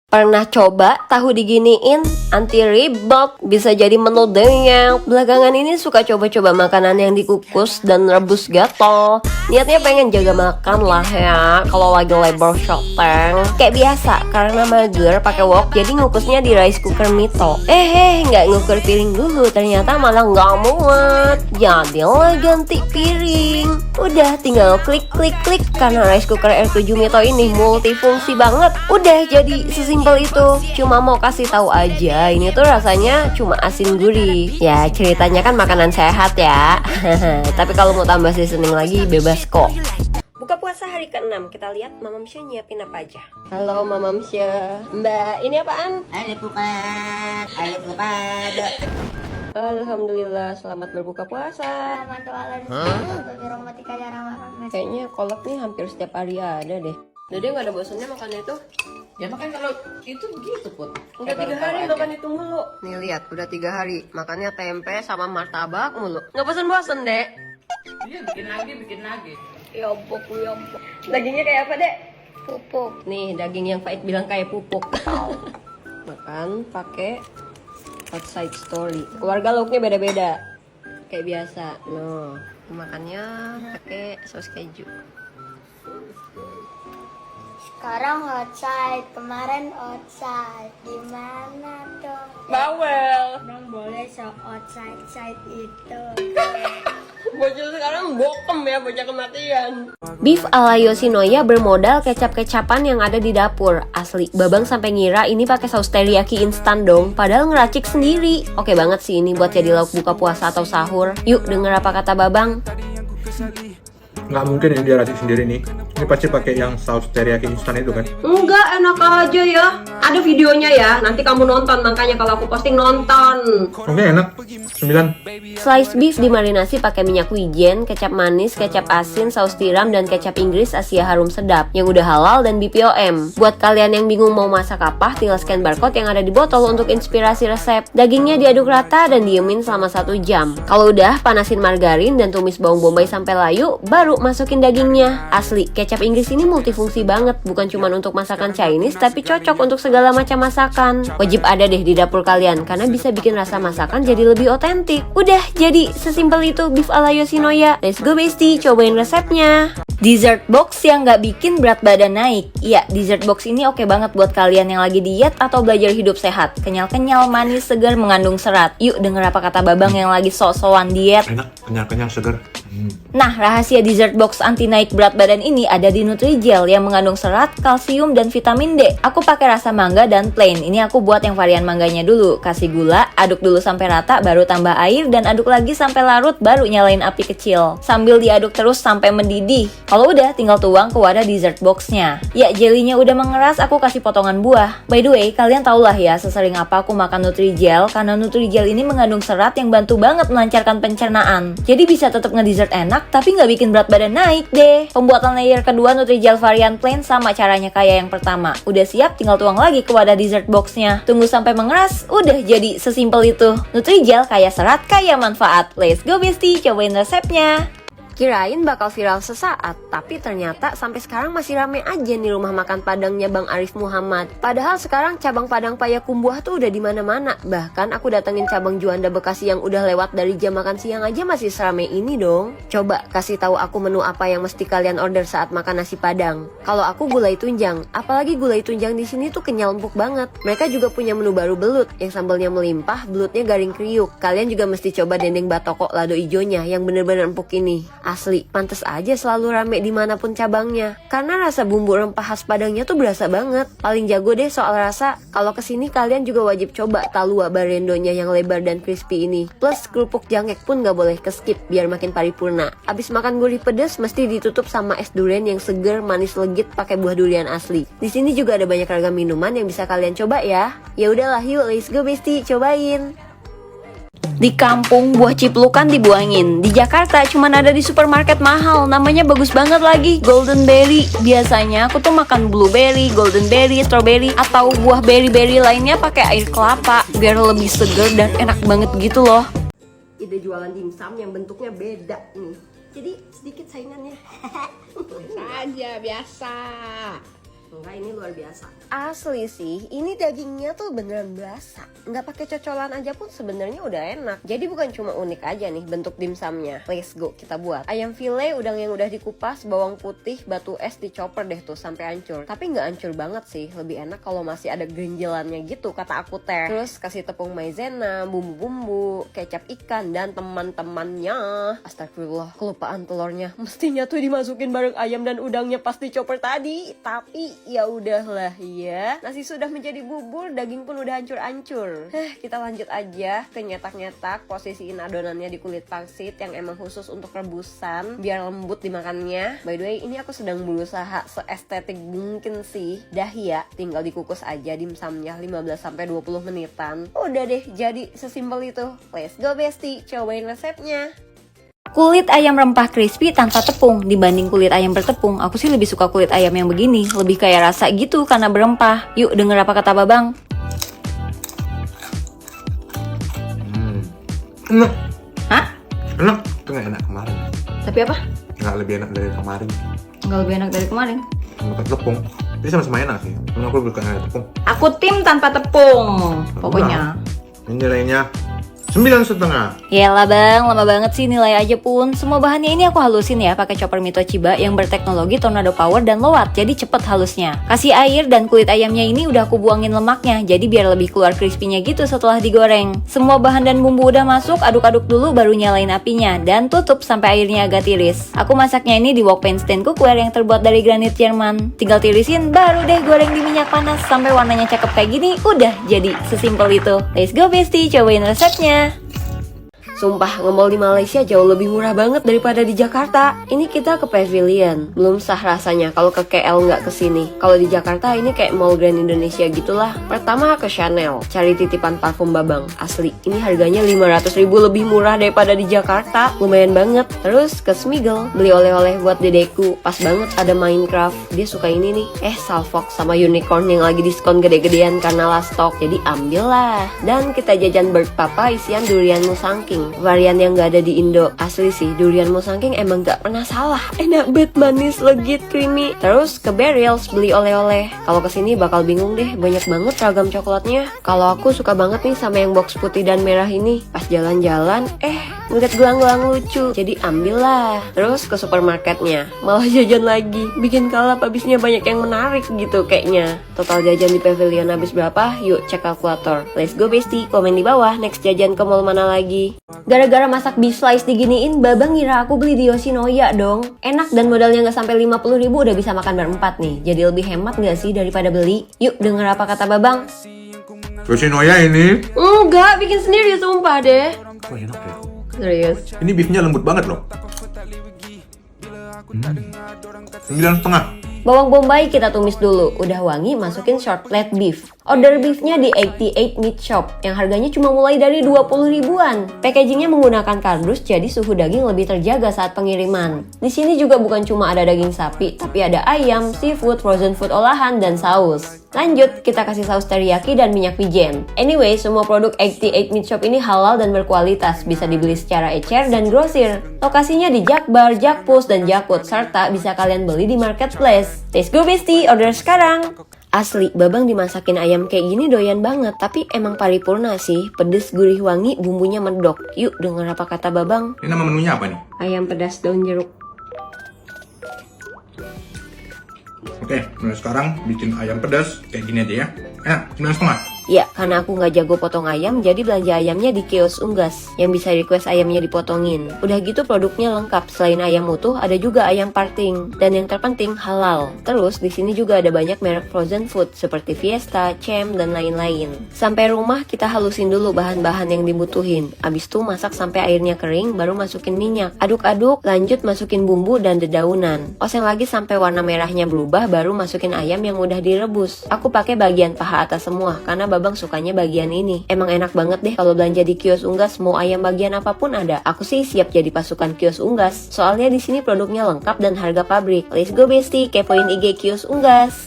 Pernah coba tahu diginiin? Anti ribet, bisa jadi menu dengeng. Belakangan ini suka coba-coba makanan yang dikukus dan rebus gatel. Niatnya pengen jaga makan lah ya, kalau lagi labor shoteng. Kayak biasa, karena mager pakai wok, jadi ngukusnya di rice cooker Mito. Nggak ngukur piring dulu, ternyata malah nggak muat. Jadilah ganti piring. Udah tinggal klik, karena rice cooker R7 Mito ini multifungsi banget. Udah jadi sesimpel itu. Cuma mau kasih tahu aja, ini tuh rasanya cuma asin gurih. Ya ceritanya kan makanan sehat ya. Tapi kalau mau tambah seasoning lagi bebas kok. Buka puasa hari ke-6, kita lihat Mamam Syah nyiapin apa aja. Halo Mamam Syah. Mbak, ini apaan? Ada pukat. Alhamdulillah, selamat berbuka puasa. Kayaknya kolak nih hampir setiap hari ada deh. Dede nggak ada bosannya makan itu? Ya makan kalau itu begitu Put. Udah 3 hari makan itu mulu. Nih lihat, udah 3 hari makannya tempe sama martabak mulu. Nggak bosan-bosan dek? Iya bikin lagi. Ya ampun. Dagingnya kayak apa dek? Pupuk. Nih daging yang Faid bilang kayak pupuk. Makan pakai outside story. Keluarga lauknya beda-beda. Kayak biasa. No, makannya pakai saus keju. Sekarang outside, kemarin outside. Gimana dong? Bawel. Dong boleh so outside itu. Bocah sekarang bokem ya, bocah kematian. Beef ala Yoshinoya bermodal kecap-kecapan yang ada di dapur. Asli, Babang sampai ngira ini pakai saus teriyaki instan dong, padahal ngeracik sendiri. Oke banget sih ini buat jadi lauk buka puasa atau sahur. Yuk denger apa kata Babang. Nggak mungkin ini dia racik sendiri nih. Ini pasti pakai yang saus teriyaki instan itu kan? Enggak, enak aja ya. Ada videonya ya, nanti kamu nonton, makanya kalau aku posting nonton. Oke, enak. 9. Slice beef dimarinasi pakai minyak wijen, kecap manis, kecap asin, saus tiram, dan kecap Inggris Asia Harum Sedap yang udah halal dan BPOM. Buat kalian yang bingung mau masak apa, tinggal scan barcode yang ada di botol untuk inspirasi resep. Dagingnya diaduk rata dan diemin selama 1 jam. Kalau udah, panasin margarin dan tumis bawang bombay sampai layu, baru masukin dagingnya. Asli, kecap Inggris ini multifungsi banget, bukan cuma untuk masakan Chinese, tapi cocok untuk segala macam masakan. Wajib ada deh di dapur kalian, karena bisa bikin rasa masakan jadi lebih otentik. Udah, jadi sesimpel itu beef ala Yoshinoya. Let's go bestie, cobain resepnya. Dessert box yang nggak bikin berat badan naik. Iya, dessert box ini oke banget buat kalian yang lagi diet atau belajar hidup sehat. Kenyal-kenyal, manis, segar, mengandung serat. Yuk denger apa kata Babang yang lagi sok-sokan diet. Enak, kenyal-kenyal, segar. Nah, rahasia dessert box anti naik berat badan ini ada di Nutrijel yang mengandung serat, kalsium, dan vitamin D. Aku pakai rasa mangga dan plain. Ini aku buat yang varian mangganya dulu. Kasih gula, aduk dulu sampai rata, baru tambah air, dan aduk lagi sampai larut, baru nyalain api kecil. Sambil diaduk terus sampai mendidih. Kalau udah, tinggal tuang ke wadah dessert boxnya. Ya, jelinya udah mengeras, aku kasih potongan buah. By the way, kalian tau lah ya sesering apa aku makan Nutrijel, karena Nutrijel ini mengandung serat yang bantu banget melancarkan pencernaan. Jadi bisa tetap nge-dessert enak, tapi nggak bikin berat badan naik deh. Pembuatan layer kedua Nutrijel varian plain sama caranya kayak yang pertama. Udah siap, tinggal tuang lagi ke wadah dessert boxnya. Tunggu sampai mengeras, udah jadi sesimpel itu. Nutrijel kaya serat, kaya manfaat. Let's go bestie, cobain resepnya. Kirain bakal viral sesaat, tapi ternyata sampai sekarang masih rame aja nih rumah makan Padangnya Bang Arif Muhammad. Padahal sekarang cabang Padang Payakumbuh tuh udah di mana-mana. Bahkan aku datengin cabang Juanda Bekasi yang udah lewat dari jam makan siang aja masih serame ini dong. Coba kasih tahu aku menu apa yang mesti kalian order saat makan nasi Padang. Kalau aku gulai tunjang, apalagi gulai tunjang di sini tuh kenyal empuk banget. Mereka juga punya menu baru belut, yang sambalnya melimpah, belutnya garing kriuk. Kalian juga mesti coba dendeng batoko lado ijonya yang bener-bener empuk ini. Asli, pantes aja selalu rame dimanapun cabangnya. Karena rasa bumbu rempah khas Padangnya tuh berasa banget. Paling jago deh soal rasa. Kalau kesini kalian juga wajib coba talua barendonya yang lebar dan crispy ini. Plus kerupuk jangkek pun gak boleh keskip biar makin paripurna. Abis makan gurih pedes mesti ditutup sama es durian yang seger, manis legit pakai buah durian asli. Di sini juga ada banyak ragam minuman yang bisa kalian coba ya. Ya udahlah yuk, let's go bestie, cobain. Di kampung buah ciplukan dibuangin. Di Jakarta cuman ada di supermarket mahal, namanya bagus banget lagi, golden berry. Biasanya aku tuh makan blueberry, golden berry, strawberry, atau buah berry-berry lainnya pakai air kelapa biar lebih seger dan enak banget gitu loh. Ide jualan dimsum yang bentuknya beda nih. Jadi sedikit saingannya. Biasa aja, biasa. Enggak, ini luar biasa. Asli sih, ini dagingnya tuh beneran berasa. Nggak pakai cocolan aja pun sebenarnya udah enak. Jadi bukan cuma unik aja nih bentuk dimsumnya. Let's go, kita buat. Ayam file udang yang udah dikupas, bawang putih, batu es dicoper deh tuh sampai hancur. Tapi nggak hancur banget sih, lebih enak kalau masih ada genjelannya gitu kata aku teh. Terus kasih tepung maizena, bumbu-bumbu, kecap ikan dan teman-temannya. Astagfirullah, kelupaan telurnya. Mestinya tuh dimasukin bareng ayam dan udangnya pas dicoper tadi. Tapi ya udahlah ya. Nasi sudah menjadi bubur, daging pun udah hancur-hancur. Kita lanjut aja ke nyetak-nyetak. Posisiin adonannya di kulit pangsit yang emang khusus untuk rebusan biar lembut dimakannya. By the way, ini aku sedang berusaha seestetik mungkin sih. Dah ya, tinggal dikukus aja dimsumnya 15-20 menitan. Udah deh, jadi sesimpel itu. Let's go bestie, cobain resepnya. Kulit ayam rempah crispy tanpa tepung. Dibanding kulit ayam bertepung, aku sih lebih suka kulit ayam yang begini. Lebih kayak rasa gitu karena berempah. Yuk denger apa kata Babang. Enak. Hah? Enak. Itu nggak enak kemarin. Tapi apa? Nggak lebih enak dari kemarin. Nggak lebih enak dari kemarin. Makan tepung. Jadi sama-sama enak sih. Cuma aku lebih suka yang ada tepung. Aku tim tanpa tepung. Pokoknya. Ini nilainya 9,5. Yalah bang, lama banget sih nilai aja pun. Semua bahannya ini aku halusin ya pakai chopper Mitochiba yang berteknologi tornado power dan low watt, jadi cepet halusnya. Kasih air dan kulit ayamnya ini udah aku buangin lemaknya, jadi biar lebih keluar crispy-nya gitu setelah digoreng. Semua bahan dan bumbu udah masuk, aduk-aduk dulu baru nyalain apinya dan tutup sampai airnya agak tiris. Aku masaknya ini di wok pan stand cookware yang terbuat dari granit Jerman. Tinggal tirisin, baru deh goreng di minyak panas sampai warnanya cakep kayak gini. Udah jadi, sesimpel itu. Let's go bestie, cobain resepnya. Sumpah, nge-mall di Malaysia jauh lebih murah banget daripada di Jakarta. Ini kita ke Pavilion, belum sah rasanya kalau ke KL nggak kesini. Kalau di Jakarta ini kayak Mall Grand Indonesia gitulah. Pertama ke Chanel, cari titipan parfum Babang. Asli, ini harganya 500.000 lebih murah daripada di Jakarta. Lumayan banget. Terus ke Smiggle, beli oleh-oleh buat dedeku. Pas banget ada Minecraft, dia suka ini nih. Salfox sama Unicorn yang lagi diskon gede-gedean karena last stock. Jadi ambil lah. Dan kita jajan Bird Papa isian durian Musangking. Varian yang gak ada di Indo. Asli sih, durian Musangking emang gak pernah salah. Enak banget, manis, legit, creamy. Terus ke Burials beli oleh-oleh. Kalau kesini bakal bingung deh, banyak banget ragam coklatnya. Kalau aku suka banget nih sama yang box putih dan merah ini. Pas jalan-jalan, ngeliat gelang-gelang lucu. Jadi ambil lah. Terus ke supermarketnya, malah jajan lagi. Bikin kalap, habisnya banyak yang menarik gitu kayaknya. Total jajan di Pavilion habis berapa? Yuk cek kalkulator. Let's go bestie, komen di bawah next jajan ke mall mana lagi. Gara-gara masak beef slice diginiin, Babang ngira aku beli di Yoshinoya dong. Enak dan modalnya nggak sampai 50.000 udah bisa makan berempat nih. Jadi lebih hemat nggak sih daripada beli? Yuk denger apa kata Babang. Yoshinoya ini. Enggak, bikin sendiri sumpah deh. Oh enak ya. Serius. Ini beefnya lembut banget loh. 9,5. Bawang bombay kita tumis dulu, udah wangi masukin short plate beef. Order beefnya di 88 Meat Shop yang harganya cuma mulai dari 20 ribuan. Packagingnya menggunakan kardus jadi suhu daging lebih terjaga saat pengiriman. Di sini juga bukan cuma ada daging sapi, tapi ada ayam, seafood, frozen food olahan, dan saus. Lanjut, kita kasih saus teriyaki dan minyak wijen. Anyway, semua produk 88 Meat Shop ini halal dan berkualitas, bisa dibeli secara ecer dan grosir. Lokasinya di Jakbar, Jakpus, dan Jakut, serta bisa kalian beli di marketplace. Let's go bestie, order sekarang! Asli, Babang dimasakin ayam kayak gini doyan banget. Tapi emang paripurna sih, pedes, gurih, wangi, bumbunya medok. Yuk denger apa kata Babang. Ini nama menunya apa nih? Ayam pedas daun jeruk. Oke, mulai sekarang bikin ayam pedas kayak gini aja ya. 9,5. Ya, karena aku nggak jago potong ayam, jadi belanja ayamnya di kios Unggas yang bisa request ayamnya dipotongin. Udah gitu produknya lengkap, selain ayam utuh ada juga ayam parting dan yang terpenting halal. Terus di sini juga ada banyak merek frozen food seperti Fiesta, Cem dan lain-lain. Sampai rumah kita halusin dulu bahan-bahan yang dibutuhin. Abis itu masak sampai airnya kering, baru masukin minyak. Aduk-aduk, lanjut masukin bumbu dan dedaunan. Oseng lagi sampai warna merahnya berubah, baru masukin ayam yang udah direbus. Aku pakai bagian paha atas semua karena Babang sukanya bagian ini. Emang enak banget deh kalau belanja di kios Unggas, mau ayam bagian apapun ada. Aku sih siap jadi pasukan kios Unggas. Soalnya di sini produknya lengkap dan harga pabrik. Let's go bestie, kepoin IG kios Unggas.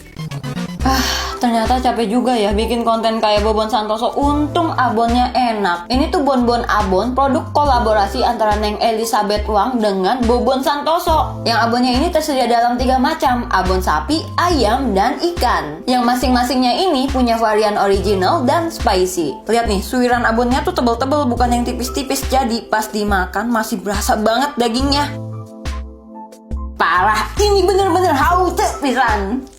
Ternyata capek juga ya bikin konten kayak Bobon Santoso. Untung abonnya enak. Ini tuh Bonbon Abon, produk kolaborasi antara Neng Elizabeth Wang dengan Bobon Santoso. Yang abonnya ini tersedia dalam 3 macam, abon sapi, ayam, dan ikan. Yang masing-masingnya ini punya varian original dan spicy. Lihat nih, suiran abonnya tuh tebel-tebel, bukan yang tipis-tipis. Jadi pas dimakan masih berasa banget dagingnya. Parah, ini bener-bener haute pisan.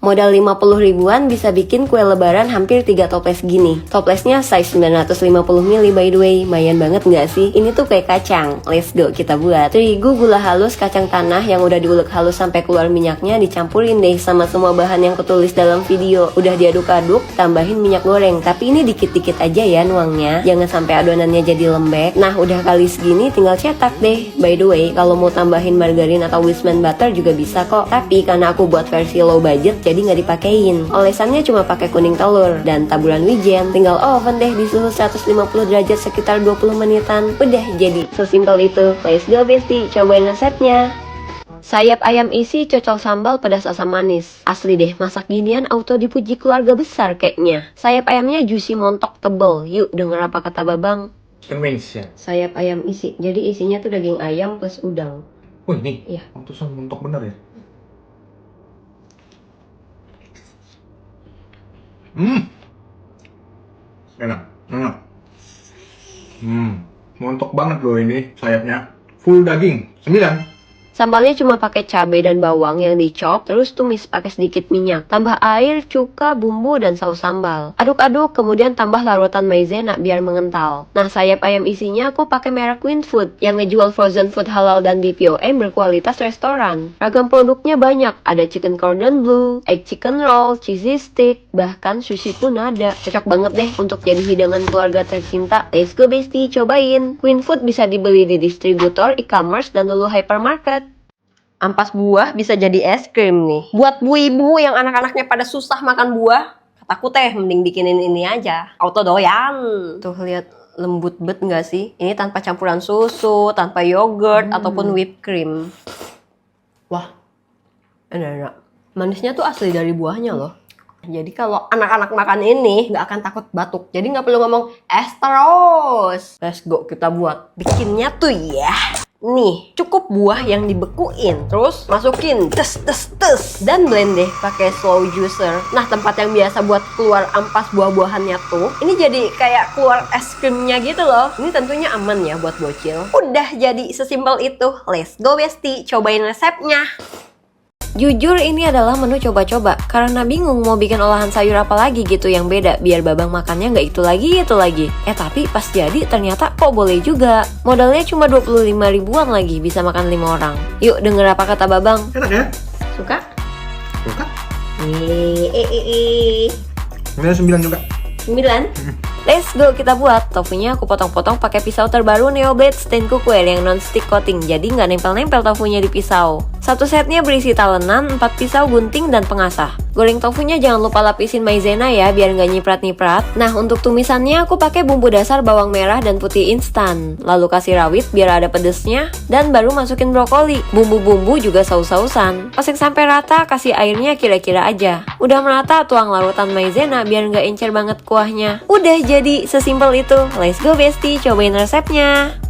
Modal 50 ribuan bisa bikin kue lebaran hampir 3 toples gini. Toplesnya size 950 ml by the way. Mayan banget nggak sih? Ini tuh kue kacang. Let's go kita buat. Terigu, gula halus, kacang tanah yang udah diulek halus sampai keluar minyaknya dicampurin deh sama semua bahan yang kutulis dalam video. Udah diaduk-aduk, tambahin minyak goreng. Tapi ini dikit-dikit aja ya nuangnya. Jangan sampai adonannya jadi lembek. Nah udah kali segini tinggal cetak deh. By the way, kalau mau tambahin margarin atau Wisman butter juga bisa kok. Tapi karena aku buat versi low budget, jadi nggak dipakein. Olesannya cuma pakai kuning telur dan taburan wijen. Tinggal oven deh di suhu 150 derajat sekitar 20 menitan. Udah jadi sesimpel itu. Let's go bestie, cobain resepnya. Sayap ayam isi cocol sambal pedas asam manis. Asli deh, masak ginian auto dipuji keluarga besar kayaknya. Sayap ayamnya juicy montok tebel. Yuk denger apa kata babang. Convince ya. Sayap ayam isi, jadi isinya tuh daging ayam plus udang. Oh ini? Iya. Pantesan mentok bener ya. Enak. Montok banget loh ini sayapnya. Full daging, 9. Sambalnya cuma pakai cabai dan bawang yang dicop, terus tumis pakai sedikit minyak. Tambah air, cuka, bumbu, dan saus sambal. Aduk-aduk, kemudian tambah larutan maizena biar mengental. Nah, sayap ayam isinya aku pakai merek Queen Food yang ngejual frozen food halal dan BPOM berkualitas restoran. Ragam produknya banyak, ada chicken cordon bleu, egg chicken roll, cheesy stick, bahkan sushi pun ada. Cocok banget deh untuk jadi hidangan keluarga tercinta. Let's go bestie, cobain. Queen Food bisa dibeli di distributor, e-commerce, dan Lulu Hypermarket. Ampas buah bisa jadi es krim nih. Buat bu ibu yang anak-anaknya pada susah makan buah, kataku teh mending bikinin ini aja. Auto doyan. Tuh lihat lembut bet nggak sih? Ini tanpa campuran susu, tanpa yogurt ataupun whipped cream. Wah, enak. Manisnya tuh asli dari buahnya loh. Jadi kalau anak-anak makan ini nggak akan takut batuk. Jadi nggak perlu ngomong es terus. Let's go kita buat. Bikinnya tuh ya. Nih, cukup buah yang dibekuin, terus masukin tes, dan blend deh pakai slow juicer. Nah, tempat yang biasa buat keluar ampas buah-buahannya tuh, ini jadi kayak keluar es krimnya gitu loh. Ini tentunya aman ya buat bocil. Udah jadi sesimpel itu. Let's go bestie, cobain resepnya. Jujur ini adalah menu coba-coba karena bingung mau bikin olahan sayur apa lagi gitu yang beda biar babang makannya nggak itu lagi. Tapi pas jadi ternyata kok boleh juga. Modalnya cuma 25 ribuan lagi bisa makan 5 orang. Yuk denger apa kata babang. Enak ya? Suka? Suka? 9 juga. 9? Let's go kita buat. Tofunya aku potong-potong pakai pisau terbaru Neo Blade Stain Cookware yang non-stick coating, jadi nggak nempel-nempel tofunya di pisau. Satu setnya berisi talenan, 4 pisau gunting dan pengasah. Goreng tofunya jangan lupa lapisin maizena ya biar nggak nyiprat-nyiprat. Nah untuk tumisannya aku pakai bumbu dasar bawang merah dan putih instan. Lalu kasih rawit biar ada pedesnya dan baru masukin brokoli. Bumbu-bumbu juga saus-sausan. Pas sampai rata kasih airnya kira-kira aja. Udah merata tuang larutan maizena biar nggak encer banget kuahnya. Udah jadi sesimpel itu. Let's go bestie, cobain resepnya.